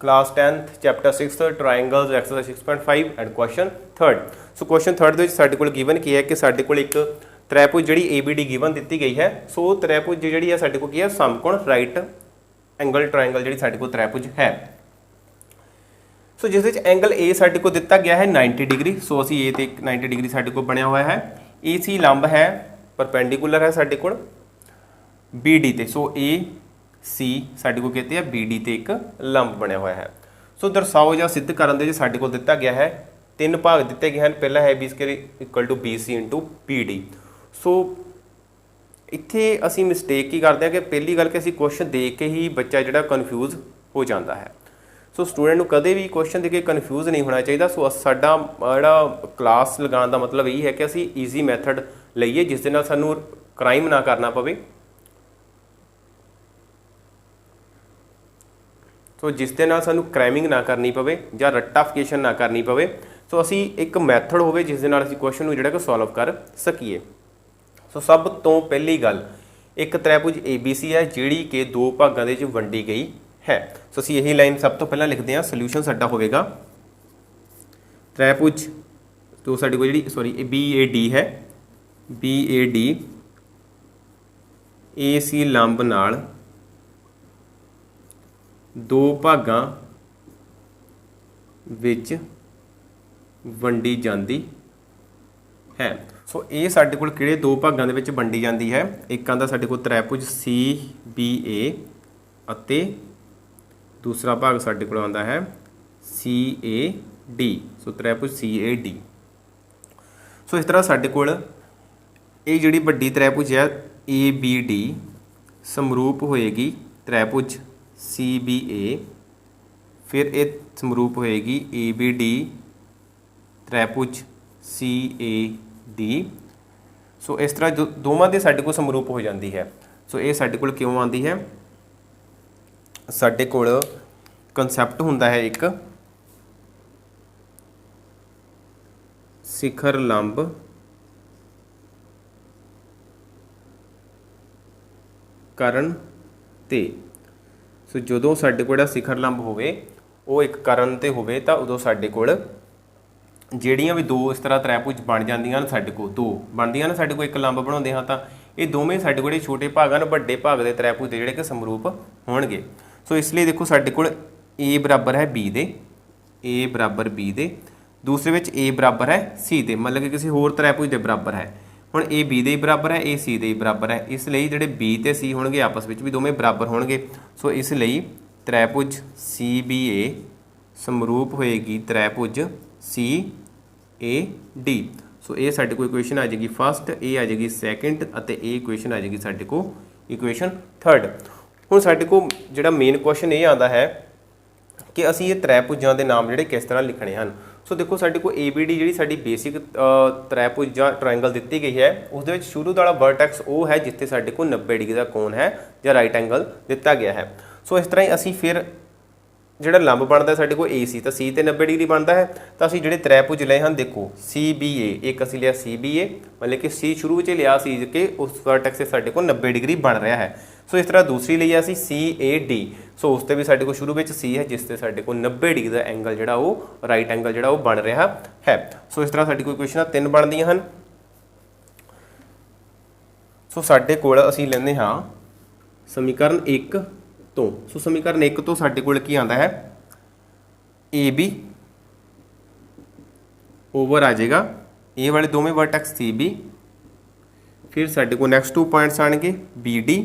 Class 10th chapter 6 triangles exercise 6.5 and question third. So question third ਦੇ ਵਿੱਚ ਸਾਡੇ ਕੋਲ ਗਿਵਨ ਕੀ ਹੈ ਕਿ ਸਾਡੇ ਕੋਲ ਇੱਕ ਤ੍ਰਿਭੁਜ ਜਿਹੜੀ ABD ਗਿਵਨ ਦਿੱਤੀ ਗਈ ਹੈ। ਸੋ ਤ੍ਰਿਭੁਜ ਜਿਹੜੀ ਹੈ ਸਾਡੇ ਕੋਲ ਕੀ ਹੈ ਸਮਕੋਣ ਰਾਈਟ ਐਂਗਲ ਟ੍ਰਾਇੰਗਲ ਜਿਹੜੀ ਸਾਡੇ ਕੋਲ ਤ੍ਰਿਭੁਜ ਹੈ। ਸੋ ਜਿਸ ਵਿੱਚ ਐਂਗਲ A ਸਾਡੇ ਕੋਲ ਦਿੱਤਾ ਗਿਆ ਹੈ 90 ਡਿਗਰੀ। ਸੋ ਅਸੀਂ A ਤੇ 90 ਡਿਗਰੀ ਸਾਡੇ ਕੋਲ ਬਣਿਆ ਹੋਇਆ ਹੈ। AC ਲੰਬ ਹੈ परपेंडिकुलर है साढ़े को BD ते। सो AC साढ़े को कहते हैं BD ते एक लंब बनया हुआ है। सो दर्शाओ या सिद्ध करने दे साढ़े को दिता गया है तीन भाग दिते गए हैं। पहला है B square equal to BC into PD। So इत्थे असी मिसटेक की करते हैं कि पहली गल कि असी क्वेश्चन देख के ही बच्चा जिहड़ा कन्फ्यूज हो जाता है। सो स्टूडेंट को कदे भी क्वेश्चन देख के कन्फ्यूज नहीं होना चाहिए। सो साडा जिहड़ा क्लास लगाने का मतलब यही है कि असी ईजी मैथड लईए जिस दे नाल सानू क्राइम ना करना पवे। सो जिस दे नाल सानू क्राइमिंग ना करनी पवे या रट्टाफिकेशन ना करनी पवे। सो असी एक मैथड होवे जिस दे नाल असी क्वेश्चन नू जिहड़ा कि सॉल्व कर सकीए। सो सब तो पहली गल एक त्रिभुज ABC है जिहड़ी कि दो भागां दे विच वंडी गई है। सो असी यही लाइन सब तो पहला लिखते हैं। सोल्यूशन साडा होवेगा त्रिभुज तो साडे कोल जिहड़ी सॉरी BAD है BAD AC लंब नाल दो भागां विच वंडी जांदी है। सो ये साडे कोल किहड़े दो भागां दे विच वंडी जांदी है। एक आंदा साडे कोल त्रिभुज CBA अते दूसरा भाग साडे कोल आंदा है CAD। सो त्रिभुज CAD। सो इस तरह साडे कोल ये जिहड़ी वड्डी त्रिभुज है ABD समरूप होएगी त्रिभुज CBA। फिर ये समरूप होएगी ABD त्रिभुज CAD। सो इस तरह दोवां दे साडे कोल समरूप हो जाती है। सो ये साडे कोल क्यों आती है साडे कोल कंसैप्ट हुंदा है एक शिखर लंब करण ते। सो जदों साडे कोल शिखर लंब होवे वो एक करण ते होवे तां उदों साडे कोल ਜਿਹੜੀਆਂ भी दो इस तरह त्रिभुज बन जांदियां ने साडे कोल दो बनदियां ने साडे कोल एक लंब बनाउंदे हां तां ये दोवें साडे कोल छोटे भाग हैं वड्डे भाग दे त्रिभुज दे जिहड़े कि समरूप होणगे। सो इसलिए देखो साडे कोल A बराबर है B दे A बराबर B दे दूसरे विच A बराबर है C दे मतलब कि किसी होर त्रिभुज दे बराबर है। हुण A B दे बराबर है A C दे बराबर है इसलिए जिहड़े B ते C होणगे आपस विच भी दोवें बराबर होणगे। सो इसलिए त्रिभुज CBA समरूप होएगी त्रिभुज CAD। सो ये साडे कोल इक्वेशन आ जाएगी फस्ट ये आ जाएगी सैकेंड अते ये इक्वेशन आ जाएगी साडे कोल इक्वेशन थर्ड। हुण साडे कोल जिहड़ा मेन क्वेश्चन ये आंदा है कि असीं ये त्रिभुजां दे नाम जिहड़े किस तरह लिखणे हन। सो देखो साडे कोल ABD जिहड़ी साडी बेसिक त्रिभुज जां ट्रायंगल दित्ती गई है उस दे विच शुरू वाला वर्टेक्स वो है जिथे साडे कोल 90 डिग्री दा कोण है जां राइट एंगल दित्ता गया है। सो इस तरह ही असीं फिर जिहड़ा लंब बनता साडे कोल AC तो C ते 90 डिग्री बनता है। तो असीं जिहड़े त्रिभुज लए हैं देखो CBA एक असीं लिया CBA मतलब कि C शुरू में लिया सी के उस वर्टेक्स से साडे कोल 90 डिग्री बन रहा है। सो इस तरह दूसरी लई असीं CAD। सो उस ते भी साडे कोल शुरू में C है जिस ते साडे कोल 90 डिग्री का एंगल जिहड़ा वो राइट एंगल जिहड़ा वो बन रहा है। सो इस तरह साडी कोल इक्वेशन तीन बनदियां हन। सो साडे कोल असीं लैंदे हां समीकरण 1 तो। सो समीकरण 1 तो साडे कोल की आंदा है AB ओवर आ जाएगा A वाले दोवें वर्टेक्स CB। फिर साडे कोल नैक्सट टू पॉइंट्स आएंगे BD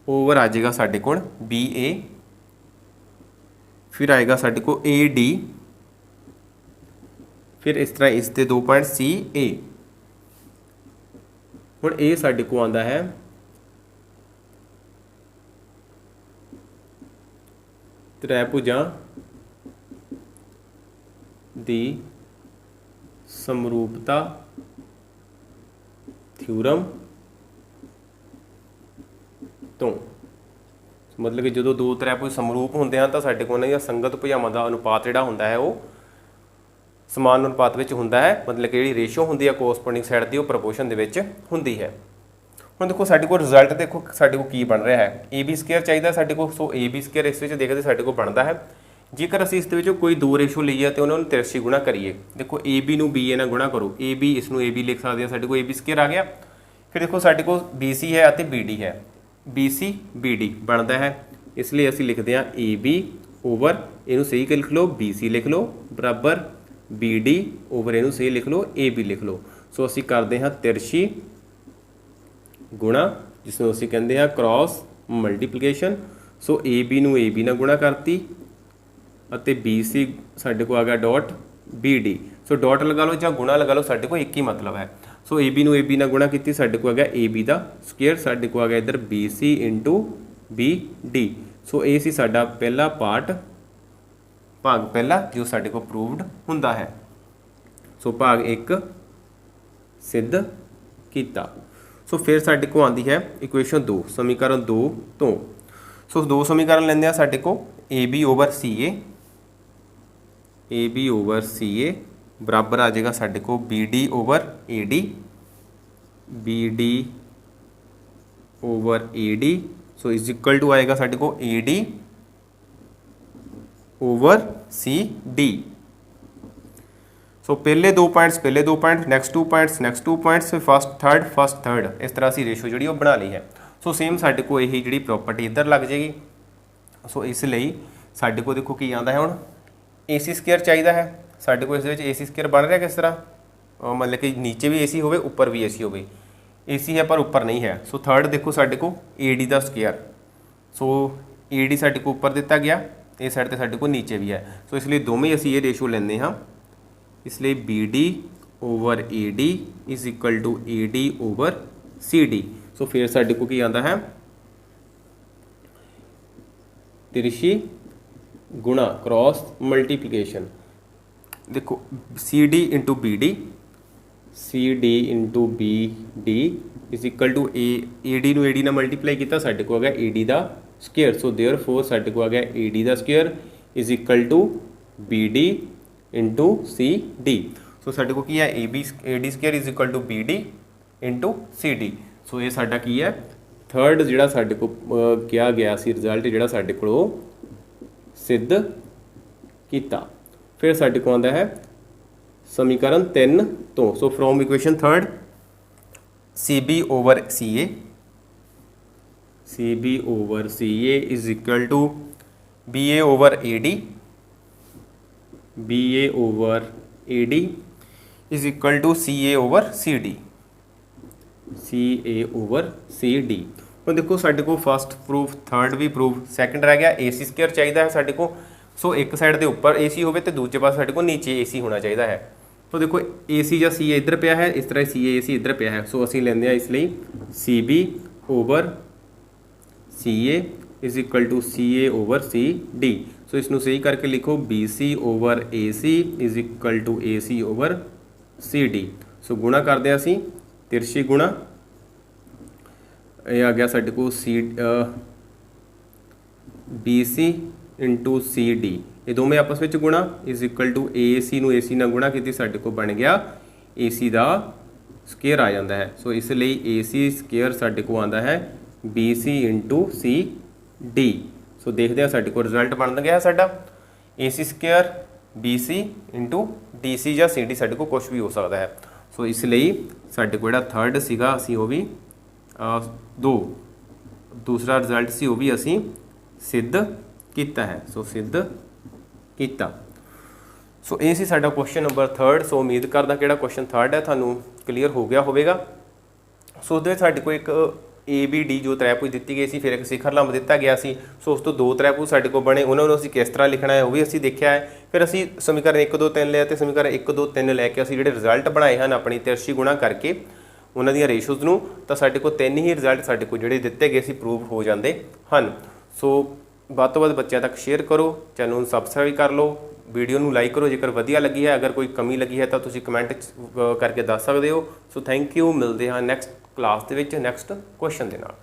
ओवर आ जाएगा साडे कोल BA। फिर आएगा साडे कोल AD। फिर इस तरह इसके दो पॉइंट CA। हुण A साडे कोल आंदा है त्रिभुजां दी समरूपता थ्योरम तो। मतलब कि जो दो त्रिभुज समरूप होंदे हैं तो साडे कोल उन्हां दी संगत भुजावां दा अनुपात जिहड़ा हुंदा है वो समान अनुपात विच हुंदा है। मतलब कि जिहड़ी रेशो हुंदी है कोरसपोंडिंग साइड दी वो प्रपोर्शन दे विच हुंदी है। ਹੁਣ ਦੇਖੋ ਸਾਡੇ ਕੋਲ ਰਿਜ਼ਲਟ ਦੇਖੋ ਸਾਡੇ ਕੋਲ ਕੀ ਬਣ ਰਿਹਾ ਹੈ, ए बी ਸਕੁਅਰ ਚਾਹੀਦਾ ਸਾਡੇ ਕੋਲ। ਸੋ ए बी ਸਕੁਅਰ ਇਸ ਵਿੱਚ ਦੇਖਦੇ ਸਾਡੇ ਕੋਲ ਬਣਦਾ ਹੈ। ਜੇਕਰ ਅਸੀਂ ਇਸ ਦੇ ਵਿੱਚੋਂ ਕੋਈ ਦੋ ਰੇਸ਼ੋ ਲਈਏ ਤੇ ਉਹਨਾਂ ਨੂੰ ਤਿਰਛੀ ਗੁਣਾ ਕਰੀਏ, ਦੇਖੋ ए बी ਨੂੰ बी ए ਨਾਲ ਗੁਣਾ ਕਰੋ, ए बी ਇਸ ਨੂੰ ए बी ਲਿਖ ਸਕਦੇ ਹਾਂ, ਸਾਡੇ ਕੋਲ ए बी ਸਕੁਅਰ ਆ ਗਿਆ। ਫਿਰ ਦੇਖੋ ਸਾਡੇ ਕੋਲ बी सी है ਅਤੇ बी डी है, बी सी बी डी ਬਣਦਾ ਹੈ, ਇਸ ਲਈ ਅਸੀਂ ਲਿਖਦੇ ਹਾਂ ए बी ਓਵਰ ਇਹਨੂੰ ਸਹੀ ਲਿਖ ਲਓ बी सी ਲਿਖ ਲਓ ਬਰਾਬਰ बी डी ਓਵਰ ਇਹਨੂੰ ਸਹੀ ਲਿਖ ਲਓ ए बी ਲਿਖ ਲਓ। ਸੋ ਅਸੀਂ ਕਰਦੇ ਹਾਂ ਤਿਰਛੀ ਗੁਣਾ, ਜਿਸ ਨੂੰ ਅਸੀਂ ਕਹਿੰਦੇ ਹਾਂ cross multiplication. So A B ਨੂੰ ए बी ਨਾਲ ਗੁਣਾ ਕਰਤੀ ਅਤੇ बी सी ਸਾਡੇ ਕੋਲ ਆ ਗਿਆ ਡਾਟ बी डी। ਸੋ ਡਾਟ ਲਗਾ ਲਓ ਜਾਂ ਗੁਣਾ ਲਗਾ ਲਓ, ਸਾਡੇ ਕੋਲ ਇੱਕ ਹੀ ਮਤਲਬ ਹੈ। ਸੋ ए बी ਨੂੰ ए बी ਨਾਲ ਗੁਣਾ ਕੀਤੀ, ਸਾਡੇ ਕੋਲ ਆ ਗਿਆ ए बी ਦਾ ਸਕੁਅਰ, ਸਾਡੇ ਕੋਲ ਆ ਗਿਆ ਇੱਧਰ B C into B D. So ਇਹ ਸੀ ਸਾਡਾ ਪਹਿਲਾ ਪਾਰਟ, ਭਾਗ ਪਹਿਲਾ ਜੋ ਸਾਡੇ ਕੋਲ ਪ੍ਰੂਵਡ ਹੁੰਦਾ ਹੈ। ਸੋ ਭਾਗ 1 ਸਿੱਧ ਕੀਤਾ। ਸੋ ਫਿਰ ਸਾਡੇ ਕੋਲ ਆਉਂਦੀ ਹੈ ਇਕੁਏਸ਼ਨ 2, ਸਮੀਕਰਨ 2 ਤੋਂ। ਸੋ ਦੋ ਸਮੀਕਰਨ ਲੈਂਦੇ ਆ ਸਾਡੇ ਕੋਲ, A B over C A over C ਬਰਾਬਰ ਆ ਜਾਏਗਾ ਸਾਡੇ ਕੋਲ B D over A D, B D over A D. So is equal to आएगा साढ़े को A D over C D. So पहले दो पॉइंट्स नैक्सट टू पॉइंट्स फिर फर्स्ट थर्ड इस तरह से रेशो जी बना ली है। सो सेम साढ़े को यही जी प्रॉपर्टी इधर लग जाएगी। सो इसलिए साढ़े को देखो की आता है, हुण ए सी स्केयर चाहिए है साढ़े को, इस ए सी स्केयर बन रहा किस तरह, मतलब कि नीचे भी ए सी हो ऊपर भी ए सी हो, ए सी है पर ऊपर नहीं है। सो थर्ड देखो साढ़े को ए डी का स्केयर, सो ए डी साढ़े को ऊपर दिता गया, इस साइड से साढ़े को नीचे भी है। सो इसलिए दोवें असी ये रेशो लेने हाँ, इसलिए B D over A D is equal to A D over C D. So फिर साढ़े को की आता है तिरछी गुणा क्रॉस मल्टीप्लीकेशन। देखो C D into B D, C D into B D is equal to A D ਨੂੰ ए डी ਨਾਲ ਮਲਟੀਪਲਾਈ ਕੀਤਾ, ਸਾਡੇ ਕੋਲ ਆ ਗਿਆ ए डी ਦਾ ਸਕੁਅਰ। ਸੋ देयरफॉर ਸਾਡੇ ਕੋਲ ਆ ਗਿਆ ए डी ਦਾ square is equal to B D into C D. So ਸਾਡੇ ਕੋਲ ਕੀ ਹੈ A D square is equal to B D into C D. So ਇਹ ਸਾਡਾ ਕੀ ਹੈ ਥਰਡ ਜਿਹੜਾ ਸਾਡੇ ਕੋਲ ਕਿਹਾ ਗਿਆ ਸੀ ਰਿਜ਼ਲਟ, ਜਿਹੜਾ ਸਾਡੇ ਕੋਲ ਉਹ ਸਿੱਧ ਕੀਤਾ। ਫਿਰ ਸਾਡੇ ਕੋਲ ਆਉਂਦਾ ਹੈ समीकरण 3 तो। So from equation third C B over C A is equal to B A over A D, is equal to C A over C D, ਹੁਣ देखो साढ़े को फर्स्ट प्रूफ थर्ड भी प्रूफ सैकेंड रह गया। ए सी स्केयर चाहिए है साढ़े को। सो एक साइड के उपर ए सी हो तो दूजे पास साढ़े को नीचे ए सी होना चाहिए है। तो देखो ए सी या सी ए इधर पिया है, इस तरह सी ए इधर पिया है। सो असी लेंगे इसलिए C B over C A is equal to C A over C D. So इसनों सही करके लिखो B C over A C is equal to A C over C D. So गुणा करते असी तिरछी गुणा, ये आ गया साढ़े को C B C into C D, ये दोवें आपस में गुणा is equal to A C नूं ए सी नाल गुणा की साढ़े को बन गया ए सी का स्केयर आ जाता है। सो इसलिए ए सी स्केयर साढ़े को आता है B C into C D. So देखते हैं साढ़े को रिजल्ट बन गया साडा A C square B C into D C या सी डी, साढ़े को कुछ भी हो सकता है। सो इसलिए साढ़े को जिहड़ा थर्ड सीगा असी वो भी दूसरा रिजल्ट सी वो भी असी सिद्ध किया है। सो सिद्ध किया। सो ये सी साडा क्वेश्चन नंबर थर्ड। सो उम्मीद करदा कि क्वेश्चन थर्ड है थानू क्लीयर हो गया होगा। सो उस साडे को एक ए बी डी जो त्रिभुज दी गई सी, फिर एक शिखर लंब दिता गया सी। सो उस तो दो त्रिभुज साडे को बने, उन्होंने असीं किस तरह लिखना है वो भी असीं देखिया है। फिर असीं समीकरण 1 2 3 लिया, तो समीकरण 1 2 3 लैके असीं जिहड़े रिजल्ट बनाए हैं अपनी तिरछी गुणा करके उन्हां दी रेशोज़ नूं, तो साडे को 3 ही रिजल्ट साडे को जिहड़े दिते गए सी प्रूव हो जाते हैं। सो ਵੱਧ ਤੋਂ ਵੱਧ ਬੱਚਿਆਂ ਤੱਕ ਸ਼ੇਅਰ ਕਰੋ, ਚੈਨਲ ਨੂੰ ਸਬਸਕ੍ਰਾਈਬ ਕਰ ਲਓ, ਵੀਡੀਓ ਨੂੰ ਲਾਈਕ ਕਰੋ ਜੇਕਰ ਵਧੀਆ ਲੱਗੀ ਹੈ। ਅਗਰ ਕੋਈ ਕਮੀ ਲੱਗੀ ਹੈ ਤਾਂ ਤੁਸੀਂ ਕਮੈਂਟ ਕਰਕੇ ਦੱਸ ਸਕਦੇ ਹੋ। ਸੋ ਥੈਂਕ ਯੂ, ਮਿਲਦੇ ਹਾਂ ਨੈਕਸਟ ਕਲਾਸ ਦੇ ਵਿੱਚ ਨੈਕਸਟ ਕੁਐਸਚਨ ਦੇ ਨਾਲ।